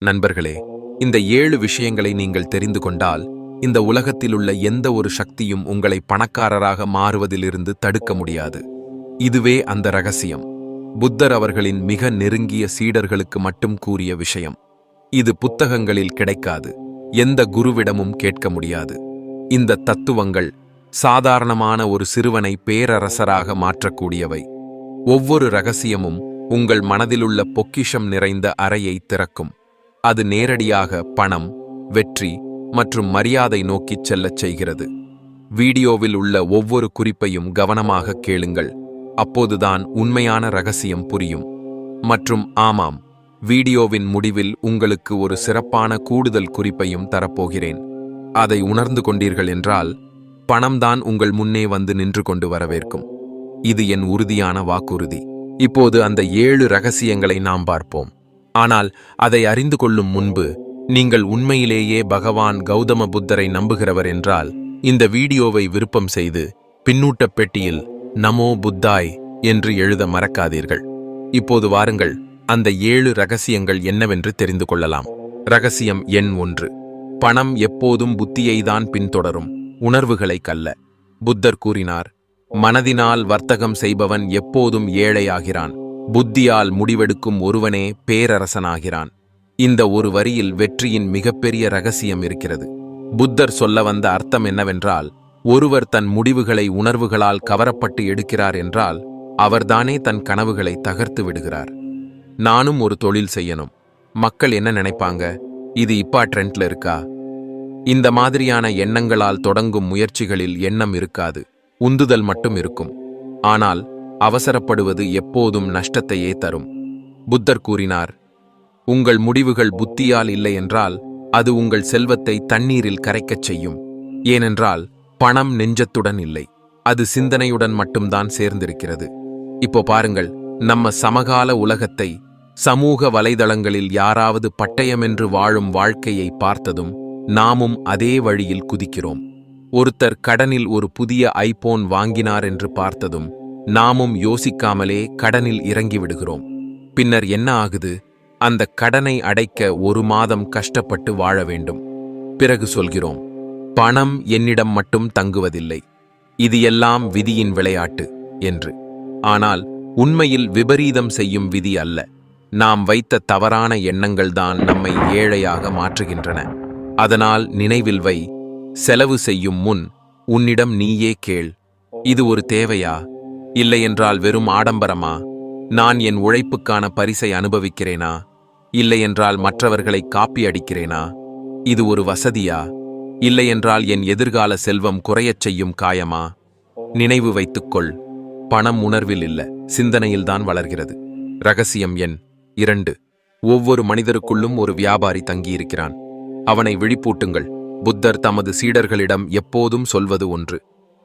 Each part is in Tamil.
நண்பர்களே, இந்த 7 விஷயங்களை நீங்கள் தெரிந்து கொண்டால் இந்த உலகத்திலுள்ள எந்த ஒரு சக்தியும் உங்களை பணக்காரராக மாறுவதிலிருந்து தடுக்க முடியாது. இதுவே அந்த ரகசியம். புத்தர் அவர்களின் மிக நெருங்கிய சீடர்களுக்கு மட்டும் கூறிய விஷயம். இது புத்தகங்களில் கிடைக்காது, எந்த குருவிடமும் கேட்க முடியாது. இந்த தத்துவங்கள் சாதாரணமான ஒரு சிறுவனை பேரரசராக மாற்றக்கூடியவை. ஒவ்வொரு ரகசியமும் உங்கள் மனதிலுள்ள பொக்கிஷம் நிறைந்த அறையை திறக்கும். அது நேரடியாக பணம், வெற்றி மற்றும் மரியாதை நோக்கிச் செல்லச் செய்கிறது. வீடியோவில் உள்ள ஒவ்வொரு குறிப்பையும் கவனமாக கேளுங்கள். அப்போதுதான் உண்மையான ரகசியம் புரியும். மற்றும் ஆமாம், வீடியோவின் முடிவில் உங்களுக்கு ஒரு சிறப்பான கூடுதல் குறிப்பையும் தரப்போகிறேன். அதை உணர்ந்து கொண்டீர்கள் என்றால் பணம்தான் உங்கள் முன்னே வந்து நின்று கொண்டு வரவேற்கும். இது என் உறுதியான வாக்குறுதி. இப்போது அந்த 7 ரகசியங்களை நாம் பார்ப்போம். ஆனால் அதை அறிந்து கொள்ளும் முன்பு, நீங்கள் உண்மையிலேயே பகவான் கௌதம புத்தரை நம்புகிறவர் என்றால் இந்த வீடியோவை விருப்பம் செய்து பின்னூட்டப் பெட்டியில் நமோ புத்தாய் என்று எழுத மறக்காதீர்கள். இப்போது வாருங்கள், அந்த 7 ரகசியங்கள் என்னவென்று தெரிந்து கொள்ளலாம். ரகசியம் எண் 1. பணம் எப்போதும் புத்தியைதான் பின்தொடரும், உணர்வுகளைக் அல்ல. புத்தர் கூறினார், மனதினால் வர்த்தகம் செய்பவன் எப்போதும் ஏழையாகிறான், புத்தியால் முடிவெடுக்கும் ஒருவனே பேரரசனாகிறான். இந்த ஒரு வரியில் வெற்றியின் மிகப்பெரிய ரகசியம் இருக்கிறது. புத்தர் சொல்ல வந்த அர்த்தம் என்னவென்றால், ஒருவர் தன் முடிவுகளை உணர்வுகளால் கவரப்பட்டு எடுக்கிறார் என்றால் அவர்தானே தன் கனவுகளை தகர்த்து விடுகிறார். நானும் ஒரு தொழில் செய்யணும், மக்கள் என்ன நினைப்பாங்க, இது இப்பா ட்ரெண்ட்ல இருக்கா? இந்த மாதிரியான எண்ணங்களால் தொடங்கும் முயற்சிகளில் எண்ணம் இருக்காது, உந்துதல் மட்டும் இருக்கும். ஆனால் அவசரப்படுவது எப்போதும் நஷ்டத்தையே தரும். புத்தர் கூறினார், உங்கள் முடிவுகள் புத்தியால் இல்லை என்றால் அது உங்கள் செல்வத்தை தண்ணீரில் கரைக்கச் செய்யும். ஏனென்றால் பணம் நெஞ்சத்துடன் இல்லை, அது சிந்தனையுடன் மட்டும்தான் சேர்ந்திருக்கிறது. இப்போ பாருங்கள், நம்ம சமகால உலகத்தை சமூக வலைதளங்களில் யாராவது பட்டயமென்று வாழும் வாழ்க்கையை பார்த்ததும் நாமும் அதே வழியில் குதிக்கிறோம். ஒருத்தர் கடனில் ஒரு புதிய ஐபோன் வாங்கினார் என்று பார்த்ததும் நாமும் யோசிக்காமலே கடனில் இறங்கி விடுகிறோம். பின்னர் என்ன ஆகுது? அந்த கடனை அடைக்க 1 மாதம் கஷ்டப்பட்டு வாழ வேண்டும். பிறகு சொல்கிறோம், பணம் என்னிடம் மட்டும் தங்குவதில்லை, இது எல்லாம் விதியின் விளையாட்டு என்று. ஆனால் உண்மையில் விபரீதம் செய்யும் விதி அல்ல, நாம் வைத்த தவறான எண்ணங்கள்தான் நம்மை ஏழையாக மாற்றுகின்றன. அதனால் நினைவில் வை, செலவு செய்யும் முன் உன்னிடம் நீயே கேள், இது ஒரு தேவையா? இல்லையென்றால் வெறும் ஆடம்பரமா? நான் என் உழைப்புக்கான பரிசை அனுபவிக்கிறேனா? இல்லையென்றால் மற்றவர்களை காப்பி அடிக்கிறேனா? இது ஒரு வசதியா? இல்லையென்றால் என் எதிர்கால செல்வம் குறையச் செய்யும் காயமா? நினைவு வைத்துக்கொள், பணம் உணர்வில் இல்ல, சிந்தனையில்தான் வளர்கிறது. ரகசியம் எண் 2. ஒவ்வொரு மனிதருக்குள்ளும் ஒரு வியாபாரி தங்கியிருக்கிறான். அவனை விழிப்பூட்டுங்கள். புத்தர் தமது சீடர்களிடம் எப்போதும் சொல்வது ஒன்று,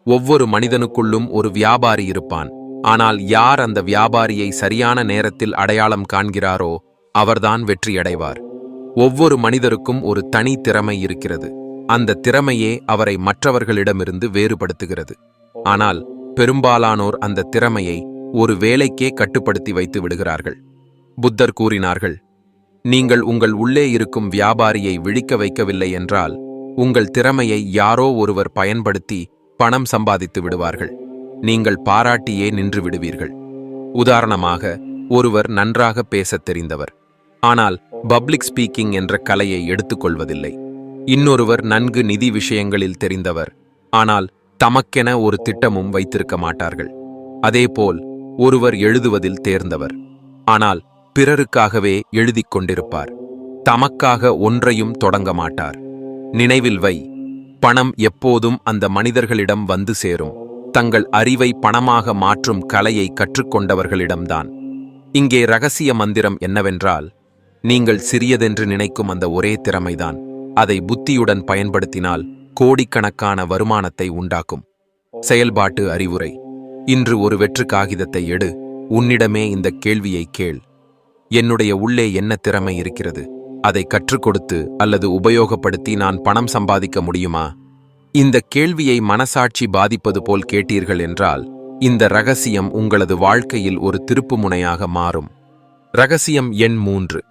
ஒவ்வொரு மனிதனுக்குள்ளும் ஒரு வியாபாரி இருப்பான். ஆனால் யார் அந்த வியாபாரியை சரியான நேரத்தில் அடையாளம் காண்கிறாரோ அவர்தான் வெற்றியடைவார். ஒவ்வொரு மனிதருக்கும் ஒரு தனி திறமை இருக்கிறது. அந்த திறமையே அவரை மற்றவர்களிடமிருந்து வேறுபடுத்துகிறது. ஆனால் பெரும்பாலானோர் அந்த திறமையை ஒரு வேலைக்கே கட்டுப்படுத்தி வைத்து விடுகிறார்கள். புத்தர் கூறினார்கள், நீங்கள் உங்கள் உள்ளே இருக்கும் வியாபாரியை விழிக்க வைக்கவில்லை என்றால் உங்கள் திறமையை யாரோ ஒருவர் பயன்படுத்தி பணம் சம்பாதித்து விடுவார்கள். நீங்கள் பாராட்டியே நின்று விடுவீர்கள். உதாரணமாக, ஒருவர் நன்றாக பேசத் தெரிந்தவர், ஆனால் பப்ளிக் ஸ்பீக்கிங் என்ற கலையை எடுத்துக்கொள்வதில்லை. இன்னொருவர் நன்கு நிதி விஷயங்களில் தெரிந்தவர், ஆனால் தமக்கென ஒரு திட்டமும் வைத்திருக்க மாட்டார்கள். அதேபோல் ஒருவர் எழுதுவதில் தேர்ந்தவர், ஆனால் பிறருக்காகவே எழுதிக் கொண்டிருப்பார், தமக்காக ஒன்றையும் தொடங்க மாட்டார். நினைவில் வை, பணம் எப்போதும் அந்த மனிதர்களிடம் வந்து சேரும், தங்கள் அறிவை பணமாக மாற்றும் கலையை கற்றுக்கொண்டவர்களிடம்தான். இங்கே ரகசிய மந்திரம் என்னவென்றால், நீங்கள் சிறியதென்று நினைக்கும் அந்த ஒரே திறமைதான் அதை புத்தியுடன் பயன்படுத்தினால் கோடிக்கணக்கான வருமானத்தை உண்டாக்கும். செயல்பாட்டு அறிவுரை. இன்று ஒரு வெற்று காகிதத்தை எடு, உன்னிடமே இந்த கேள்வியை கேள், என்னுடைய உள்ளே என்ன திறமை இருக்கிறது? அதை கற்றுக் கொடுத்து அல்லது உபயோகப்படுத்தி நான் பணம் சம்பாதிக்க முடியுமா? இந்த கேள்வியை மனசாட்சி பாதிப்பது போல் கேட்டீர்கள் என்றால் இந்த ரகசியம் உங்களது வாழ்க்கையில் ஒரு திருப்புமுனையாக மாறும். ரகசியம் எண் 3.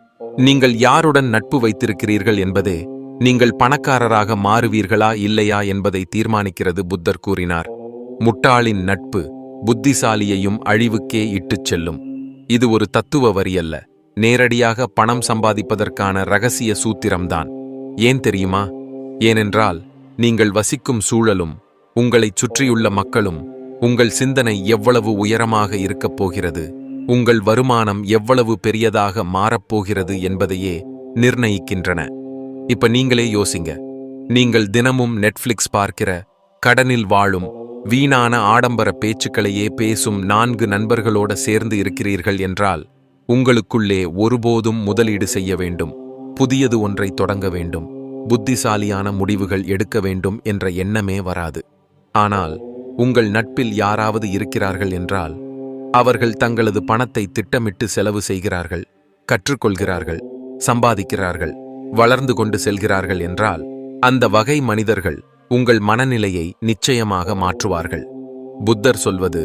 நீங்கள் யாருடன் நட்பு வைத்திருக்கிறீர்கள் என்பதே நீங்கள் பணக்காரராக மாறுவீர்களா இல்லையா என்பதை தீர்மானிக்கிறது. புத்தர் கூறினார், முட்டாளின் நட்பு புத்திசாலியையும் அழிவுக்கே இட்டுச் செல்லும். இது ஒரு தத்துவ வரியல்ல, நேரடியாக பணம் சம்பாதிப்பதற்கான ரகசிய சூத்திரம்தான். ஏன் தெரியுமா? ஏனென்றால் நீங்கள் வசிக்கும் சூழலும் உங்களைச் சுற்றியுள்ள மக்களும் உங்கள் சிந்தனை எவ்வளவு உயரமாக இருக்கப் போகிறது, உங்கள் வருமானம் எவ்வளவு பெரியதாக மாறப்போகிறது என்பதையே நிர்ணயிக்கின்றன. இப்ப நீங்களே யோசிங்க. நீங்கள் தினமும் நெட்ஃபிளிக்ஸ் பார்க்கிற, கடனில் வாழும், வீணான ஆடம்பர பேச்சுக்களையே பேசும் 4 நண்பர்களோட சேர்ந்து இருக்கிறீர்கள் என்றால் உங்களுக்குள்ளே ஒருபோதும் முதலீடு செய்ய வேண்டும், புதியது ஒன்றை தொடங்க வேண்டும், புத்திசாலியான முடிவுகள் எடுக்க வேண்டும் என்ற எண்ணமே வராது. ஆனால் உங்கள் நட்பில் யாராவது இருக்கிறார்கள் என்றால் அவர்கள் தங்களது பணத்தை திட்டமிட்டு செலவு செய்கிறார்கள், கற்றுக்கொள்கிறார்கள், சம்பாதிக்கிறார்கள், வளர்ந்து கொண்டு செல்கிறார்கள் என்றால் அந்த வகை மனிதர்கள் உங்கள் மனநிலையை நிச்சயமாக மாற்றுவார்கள். புத்தர் சொல்வது,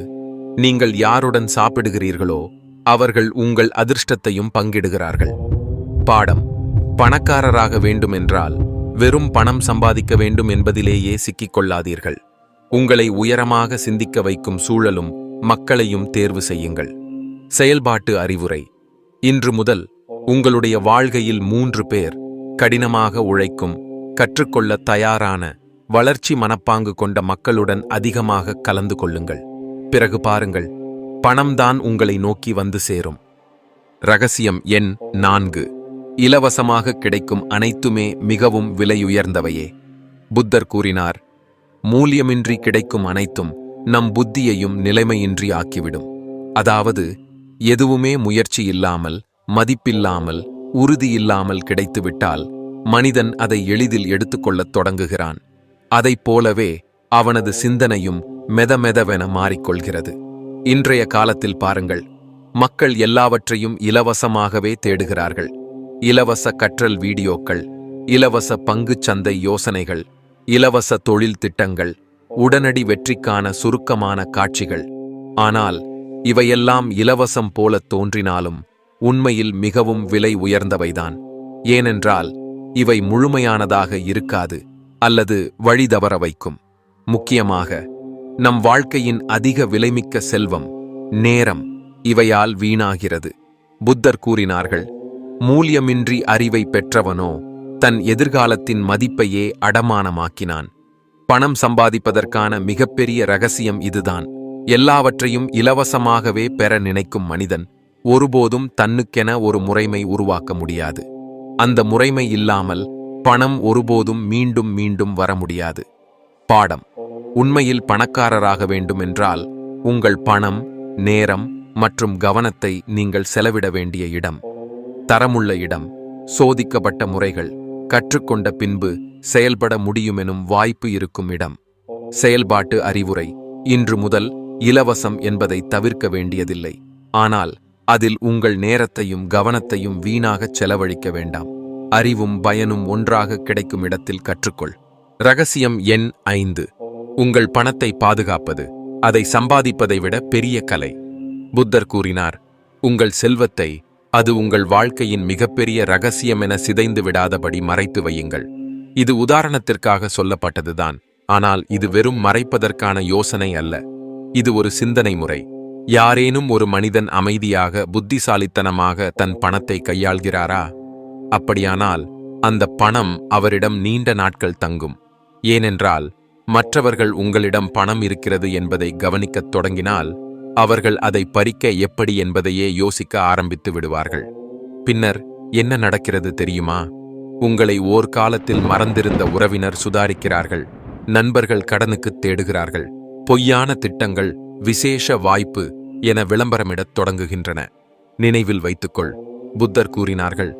நீங்கள் யாருடன் சாப்பிடுகிறீர்களோ அவர்கள் உங்கள் அதிர்ஷ்டத்தையும் பங்கிடுகிறார்கள். பாடம்: பணக்காரராக வேண்டுமென்றால் வெறும் பணம் சம்பாதிக்க வேண்டும் என்பதிலேயே சிக்கிக்கொள்ளாதீர்கள். உங்களை உயரமாக சிந்திக்க வைக்கும் சூழலும் மக்களையும் தேர்வு செய்யுங்கள். செயல்பாட்டு அறிவுரை: இன்று முதல் உங்களுடைய வாழ்க்கையில் 3 பேர் கடினமாக உழைக்கும், கற்றுக்கொள்ள தயாரான, வளர்ச்சி மனப்பாங்கு கொண்ட மக்களுடன் அதிகமாக கலந்து கொள்ளுங்கள். பிறகு பாருங்கள், பணம்தான் உங்களை நோக்கி வந்து சேரும். ரகசியம் எண் 4. இலவசமாக கிடைக்கும் அனைத்துமே மிகவும் விலையுயர்ந்தவையே. புத்தர் கூறினார், மூல்யமின்றி கிடைக்கும் அனைத்தும் நம் புத்தியையும் நிலைமையின்றி ஆக்கிவிடும். அதாவது, எதுவுமே முயற்சி இல்லாமல், மதிப்பில்லாமல், உறுதியில்லாமல் கிடைத்துவிட்டால் மனிதன் அதை எளிதில் எடுத்துக்கொள்ளத் தொடங்குகிறான். அதைப் போலவே அவனது சிந்தனையும் மெதமெதவென மாறிக்கொள்கிறது. இன்றைய காலத்தில் பாருங்கள், மக்கள் எல்லாவற்றையும் இலவசமாகவே தேடுகிறார்கள். இலவச கற்றல் வீடியோக்கள், இலவச பங்குச் சந்தை யோசனைகள், இலவச தொழில் திட்டங்கள், உடனடி வெற்றிக்கான சுருக்கமான காட்சிகள். ஆனால் இவையெல்லாம் இலவசம் போல தோன்றினாலும் உண்மையில் மிகவும் விலை உயர்ந்தவைதான். ஏனென்றால் இவை முழுமையானதாக இருக்காது அல்லது வழி தவற வைக்கும். முக்கியமாக நம் வாழ்க்கையின் அதிக விலைமிக்க செல்வம், நேரம் இவையால் வீணாகிறது. புத்தர் கூறினார்கள், மூல்யமின்றி அறிவை பெற்றவனோ தன் எதிர்காலத்தின் மதிப்பையே அடமானமாக்கினான். பணம் சம்பாதிப்பதற்கான மிகப்பெரிய ரகசியம் இதுதான். எல்லாவற்றையும் இலவசமாகவே பெற நினைக்கும் மனிதன் ஒருபோதும் தன்னுக்கென ஒரு முறைமை உருவாக்க முடியாது. அந்த முறைமை இல்லாமல் பணம் ஒருபோதும் மீண்டும் மீண்டும் வர முடியாது. பாடம்: உண்மையில் பணக்காரராக வேண்டுமென்றால் உங்கள் பணம், நேரம் மற்றும் கவனத்தை நீங்கள் செலவிட வேண்டிய இடம், தரமுள்ள இடம், சோதிக்கப்பட்ட முறைகள், கற்றுக்கொண்ட பின்பு செயல்பட முடியுமெனும் வாய்ப்பு இருக்கும் இடம். செயல்பாட்டு அறிவுரை: இன்று முதல் இலவசம் என்பதை தவிர்க்க வேண்டியதில்லை. ஆனால் அதில் உங்கள் நேரத்தையும் கவனத்தையும் வீணாகச் செலவழிக்க வேண்டாம். அறிவும் பயனும் ஒன்றாக கிடைக்கும் இடத்தில் கற்றுக்கொள். ரகசியம் எண் 5. உங்கள் பணத்தை பாதுகாப்பது அதை சம்பாதிப்பதை விட பெரிய கலை. புத்தர் கூறினார், உங்கள் செல்வத்தை அது உங்கள் வாழ்க்கையின் மிகப்பெரிய ரகசியம் என சிதைந்து விடாதபடி மறைத்து வையுங்கள். இது உதாரணத்திற்காக சொல்லப்பட்டதுதான். ஆனால் இது வெறும் மறைப்பதற்கான யோசனை அல்ல. இது ஒரு சிந்தனை முறை. யாரேனும் ஒரு மனிதன் அமைதியாக, புத்திசாலித்தனமாக தன் பணத்தை கையாள்கிறாரா? அப்படியானால் அந்த பணம் அவரிடம் நீண்ட நாட்கள் தங்கும். ஏனென்றால் மற்றவர்கள் உங்களிடம் பணம் இருக்கிறது என்பதை கவனிக்கத் தொடங்கினால் அவர்கள் அதை பறிக்க எப்படி என்பதையே யோசிக்க ஆரம்பித்து விடுவார்கள். பின்னர் என்ன நடக்கிறது தெரியுமா? உங்களை ஓர்காலத்தில் மறந்திருந்த உறவினர் சுதாரிக்கிறார்கள், நண்பர்கள் கடனுக்குத் தேடுகிறார்கள், பொய்யான திட்டங்கள் விசேஷ வாய்ப்பு என விளம்பரமிடத் தொடங்குகின்றன. நினைவில் வைத்துக்கொள், புத்தர் கூறினார்கள்,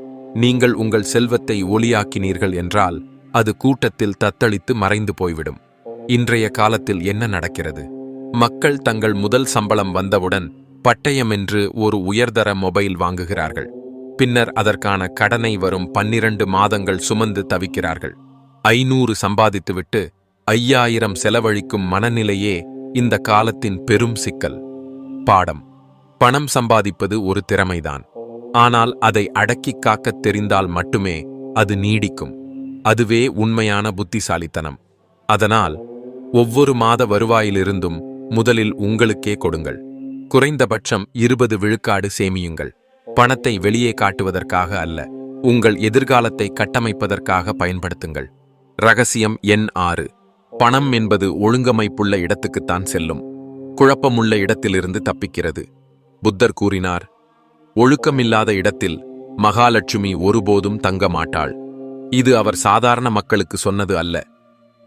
நீங்கள் உங்கள் செல்வத்தை ஒளியாக்கினீர்கள் என்றால் அது கூட்டத்தில் தத்தளித்து மறைந்து போய்விடும். இன்றைய காலத்தில் என்ன நடக்கிறது? மக்கள் தங்கள் முதல் சம்பளம் வந்தவுடன் பட்டயம் என்று ஒரு உயர்தர மொபைல் வாங்குகிறார்கள். பின்னர் அதற்கான கடனை வரும் 12 மாதங்கள் சுமந்து தவிக்கிறார்கள். 500 சம்பாதித்துவிட்டு 5000 செலவழிக்கும் மனநிலையே இந்த காலத்தின் பெரும் சிக்கல். பாடம்: பணம் சம்பாதிப்பது ஒரு திறமைதான். ஆனால் அதை அடக்கிக் காக்கத் தெரிந்தால் மட்டுமே அது நீடிக்கும். அதுவே உண்மையான புத்திசாலித்தனம். அதனால் ஒவ்வொரு மாத வருவாயிலிருந்தும் முதலில் உங்களுக்கே கொடுங்கள். குறைந்தபட்சம் 20 விழுக்காடு சேமியுங்கள். பணத்தை வெளியே காட்டுவதற்காக அல்ல, உங்கள் எதிர்காலத்தை கட்டமைப்பதற்காக பயன்படுத்துங்கள். ரகசியம் எண் 6. பணம் என்பது ஒழுங்கமைப்புள்ள இடத்துக்குத்தான் செல்லும், குழப்பமுள்ள இடத்திலிருந்து தப்பிக்கிறது. புத்தர் கூறினார், ஒழுக்கமில்லாத இடத்தில் மகாலட்சுமி ஒருபோதும் தங்க மாட்டாள். இது அவர் சாதாரண மக்களுக்கு சொன்னது அல்ல.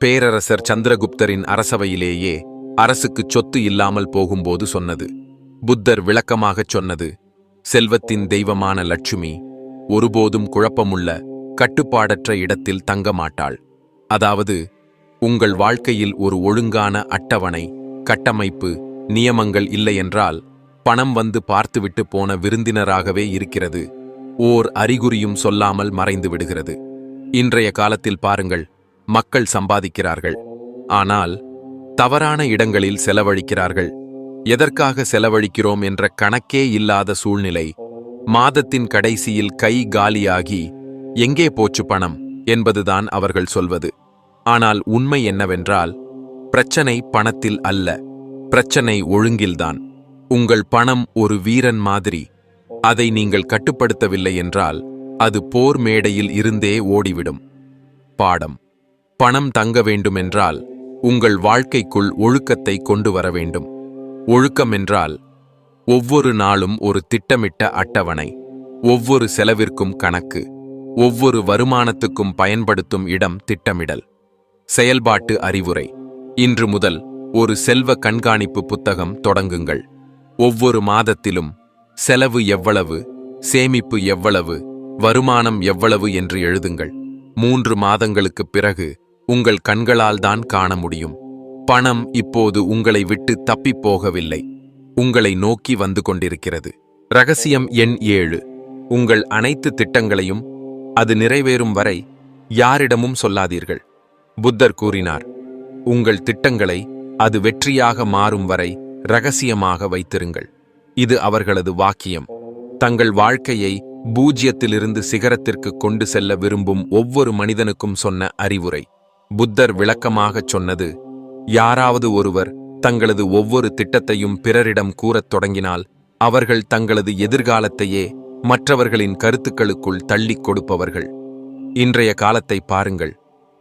பேரரசர் சந்திரகுப்தரின் அரசவையிலேயே அரசுக்கு சொத்து இல்லாமல் போகும்போது சொன்னது. புத்தர் விளக்கமாகச் சொன்னது, செல்வத்தின் தெய்வமான லட்சுமி ஒருபோதும் குழப்பமுள்ள கட்டுப்பாடற்ற இடத்தில் தங்க மாட்டாள். அதாவது, உங்கள் வாழ்க்கையில் ஒரு ஒழுங்கான அட்டவணை, கட்டமைப்பு, நியமங்கள் இல்லையென்றால் பணம் வந்து பார்த்துவிட்டு போன விருந்தினராகவே இருக்கிறது. ஓர் அறிகுறியும் சொல்லாமல் மறைந்து விடுகிறது. இன்றைய காலத்தில் பாருங்கள், மக்கள் சம்பாதிக்கிறார்கள், ஆனால் தவறான இடங்களில் செலவழிக்கிறார்கள். எதற்காக செலவழிக்கிறோம் என்ற கணக்கே இல்லாத சூழ்நிலை. மாதத்தின் கடைசியில் கை காலியாகி எங்கே போச்சு பணம் என்பதுதான் அவர்கள் சொல்வது. ஆனால் உண்மை என்னவென்றால், பிரச்சனை பணத்தில் அல்ல, பிரச்சனை ஒழுங்கில்தான். உங்கள் பணம் ஒரு வீரன் மாதிரி. அதை நீங்கள் கட்டுப்படுத்தவில்லை என்றால் அது போர் மேடையில் இருந்தே ஓடிவிடும். பாடம்: பணம் தங்க வேண்டுமென்றால் உங்கள் வாழ்க்கைக்குள் ஒழுக்கத்தை கொண்டு வர வேண்டும். ஒழுக்கம் என்றால் ஒவ்வொரு நாளும் ஒரு திட்டமிட்ட அட்டவணை, ஒவ்வொரு செலவிற்கும் கணக்கு, ஒவ்வொரு வருமானத்துக்கும் பயன்படுத்தும் இடம் திட்டமிடல். செயல்பாட்டு அறிவுரை: இன்று முதல் ஒரு செல்வ கண்காணிப்பு புத்தகம் தொடங்குங்கள். ஒவ்வொரு மாதத்திலும் செலவு எவ்வளவு, சேமிப்பு எவ்வளவு, வருமானம் எவ்வளவு என்று எழுதுங்கள். 3 மாதங்களுக்குப் பிறகு உங்கள் கண்களால் தான் காண முடியும். பணம் இப்போது உங்களை விட்டு தப்பிப் போகவில்லை, உங்களை நோக்கி வந்து கொண்டிருக்கிறது. ரகசியம் எண் 7. உங்கள் அனைத்து திட்டங்களையும் அது நிறைவேறும் வரை யாரிடமும் சொல்லாதீர்கள். புத்தர் கூறினார், உங்கள் திட்டங்களை அது வெற்றியாக மாறும் வரை ரகசியமாக வைத்திருங்கள். இது அவர்களது வாக்கியம். தங்கள் வாழ்க்கையை பூஜ்யத்திலிருந்து சிகரத்திற்கு கொண்டு செல்ல விரும்பும் ஒவ்வொரு மனிதனுக்கும் சொன்ன அறிவுரை. புத்தர் விளக்கமாகச் சொன்னது, யாராவது ஒருவர் தங்களது ஒவ்வொரு திட்டத்தையும் பிறரிடம் கூறத் தொடங்கினால் அவர்கள் தங்களது எதிர்காலத்தையே மற்றவர்களின் கருத்துக்களுக்குள் தள்ளிக் கொடுப்பவர்கள். இன்றைய காலத்தை பாருங்கள்.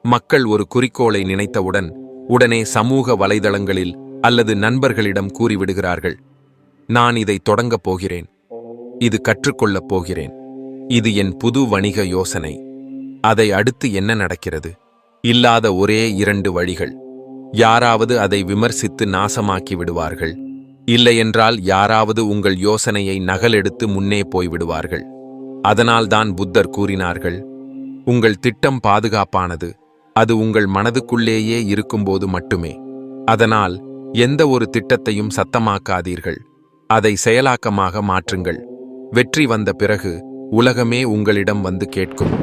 மக்கள் ஒரு குறிக்கோளை நினைத்தவுடன் உடனே சமூக வலைதளங்களில் அல்லது நண்பர்களிடம் கூறிவிடுகிறார்கள், நான் இதை தொடங்கப் போகிறேன், இது கற்றுக்கொள்ளப் போகிறேன், இது என் புது வணிக யோசனை. அதை அடுத்து என்ன நடக்கிறது? இல்லாத ஒரே 2 வழிகள். யாராவது அதை விமர்சித்து நாசமாக்கி விடுவார்கள், இல்லையென்றால் யாராவது உங்கள் யோசனையை நகலெடுத்து முன்னே போய்விடுவார்கள். அதனால்தான் புத்தர் கூறினார்கள், உங்கள் திட்டம் பாதுகாப்பானது, அது உங்கள் மனதுக்குள்ளேயே இருக்கும்போது மட்டுமே. அதனால் எந்த ஒரு திட்டத்தையும் சத்தமாக்காதீர்கள், அதை செயலாக்கமாக மாற்றுங்கள். வெற்றி வந்த பிறகு உலகமே உங்களிடம் வந்து கேட்கும்,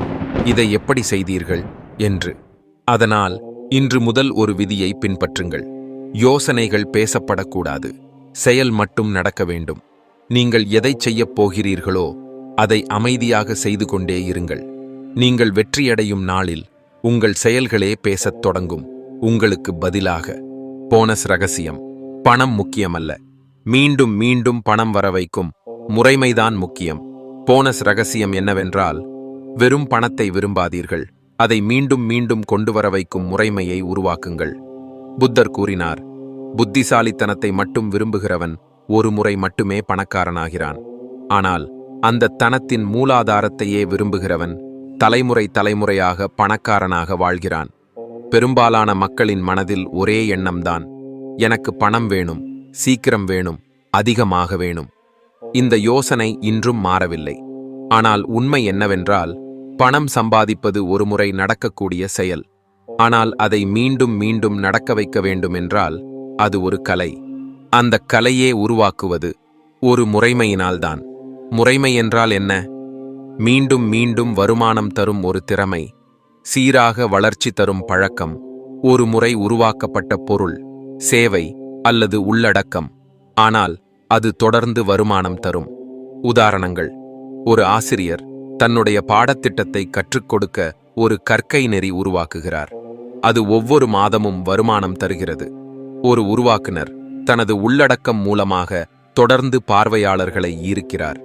இதை எப்படி செய்தீர்கள் என்று. அதனால் இன்று முதல் ஒரு விதியை பின்பற்றுங்கள். யோசனைகள் பேசப்படக்கூடாது, செயல் மட்டும் நடக்க வேண்டும். நீங்கள் எதை செய்யப் போகிறீர்களோ அதை அமைதியாக செய்து கொண்டே இருங்கள். நீங்கள் வெற்றியடையும் நாளில் உங்கள் செயல்களே பேசத் தொடங்கும், உங்களுக்கு பதிலாக. போனஸ் ரகசியம்: பணம் முக்கியமல்ல, மீண்டும் மீண்டும் பணம் வர வைக்கும் முறைமைதான் முக்கியம். போனஸ் ரகசியம் என்னவென்றால், வெறும் பணத்தை விரும்பாதீர்கள், அதை மீண்டும் மீண்டும் கொண்டு வர வைக்கும் முறைமையை உருவாக்குங்கள். புத்தர் கூறினார், புத்திசாலித்தனத்தை மட்டும் விரும்புகிறவன் ஒரு முறை மட்டுமே பணக்காரனாகிறான். ஆனால் அந்த தனத்தின் மூலாதாரத்தையே விரும்புகிறவன் தலைமுறை தலைமுறையாக பணக்காரனாக வாழ்கிறான். பெரும்பாலான மக்களின் மனதில் ஒரே எண்ணம்தான், எனக்கு பணம் வேணும், சீக்கிரம் வேணும், அதிகமாக வேணும். இந்த யோசனை இன்றும் மாறவில்லை. ஆனால் உண்மை என்னவென்றால், பணம் சம்பாதிப்பது ஒருமுறை நடக்கக்கூடிய செயல். ஆனால் அதை மீண்டும் மீண்டும் நடக்க வைக்க வேண்டுமென்றால் அது ஒரு கலை. அந்த கலையே உருவாக்குவது ஒரு முறைமையினால்தான். முறைமை என்றால் என்ன? மீண்டும் மீண்டும் வருமானம் தரும் ஒரு திறமை, சீராக வளர்ச்சி தரும் பழக்கம், ஒரு முறை உருவாக்கப்பட்ட பொருள், சேவை, அல்லது உள்ளடக்கம், ஆனால் அது தொடர்ந்து வருமானம் தரும். உதாரணங்கள்: ஒரு ஆசிரியர் தன்னுடைய பாடத்திட்டத்தை கற்றுக் கொடுக்க ஒரு கற்கை நெறி உருவாக்குகிறார். அது ஒவ்வொரு மாதமும் வருமானம் தருகிறது. ஒரு உருவாக்குனர் தனது உள்ளடக்கம் மூலமாக தொடர்ந்து பார்வையாளர்களை ஈர்க்கிறார்.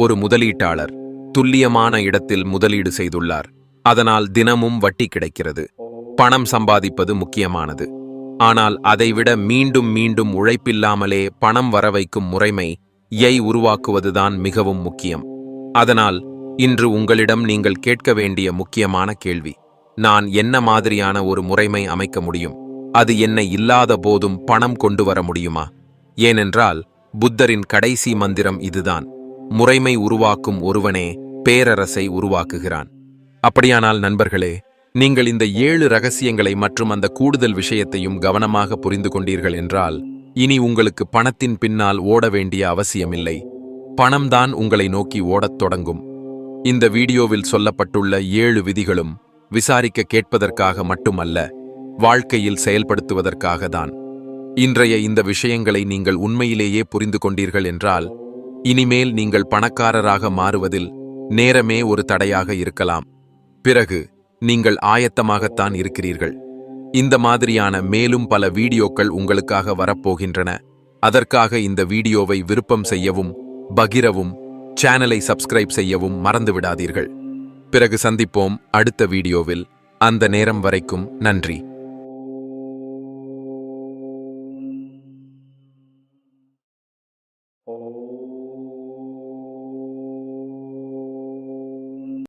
ஒரு முதலீட்டாளர் துல்லியமான இடத்தில் முதலீடு செய்துள்ளார், அதனால் தினமும் வட்டி கிடைக்கிறது. பணம் சம்பாதிப்பது முக்கியமானது, ஆனால் அதைவிட மீண்டும் மீண்டும் உழைப்பில்லாமலே பணம் வரவைக்கும் முறைமையை உருவாக்குவதுதான் மிகவும் முக்கியம். அதனால் இன்று உங்களிடம் நீங்கள் கேட்க வேண்டிய முக்கியமான கேள்வி: நான் என்ன மாதிரியான ஒரு முறைமை அமைக்க முடியும்? அது என்னை இல்லாத போதும் பணம் கொண்டு வர முடியுமா? ஏனென்றால் புத்தரின் கடைசி மந்திரம் இதுதான்: முறைமை உருவாக்கும் ஒருவனே பேரரசை உருவாக்குகிறான். அப்படியானால் நண்பர்களே, நீங்கள் இந்த 7 ரகசியங்களை மற்றும் அந்த கூடுதல் விஷயத்தையும் கவனமாக புரிந்து கொண்டீர்கள் என்றால், இனி உங்களுக்கு பணத்தின் பின்னால் ஓட வேண்டிய அவசியமில்லை. பணம்தான் உங்களை நோக்கி ஓடத் தொடங்கும். இந்த வீடியோவில் சொல்லப்பட்டுள்ள 7 விதிகளும் விசாரிக்க கேட்பதற்காக மட்டுமல்ல, வாழ்க்கையில் செயல்படுத்துவதற்காக தான். இன்றைய இந்த விஷயங்களை நீங்கள் உண்மையிலேயே புரிந்து கொண்டீர்கள் என்றால், இனிமேல் நீங்கள் பணக்காரராக மாறுவதில் நேரமே ஒரு தடையாக இருக்கலாம். பிறகு நீங்கள் ஆயத்தமாகத்தான் இருக்கிறீர்கள். இந்த மாதிரியான மேலும் பல வீடியோக்கள் உங்களுக்காக வரப்போகின்றன. அதற்காக இந்த வீடியோவை விருப்பம் செய்யவும், பகிரவும், சேனலை சப்ஸ்கிரைப் செய்யவும் மறந்துவிடாதீர்கள். பிறகு சந்திப்போம் அடுத்த வீடியோவில். அந்த நேரம் வரைக்கும் நன்றி.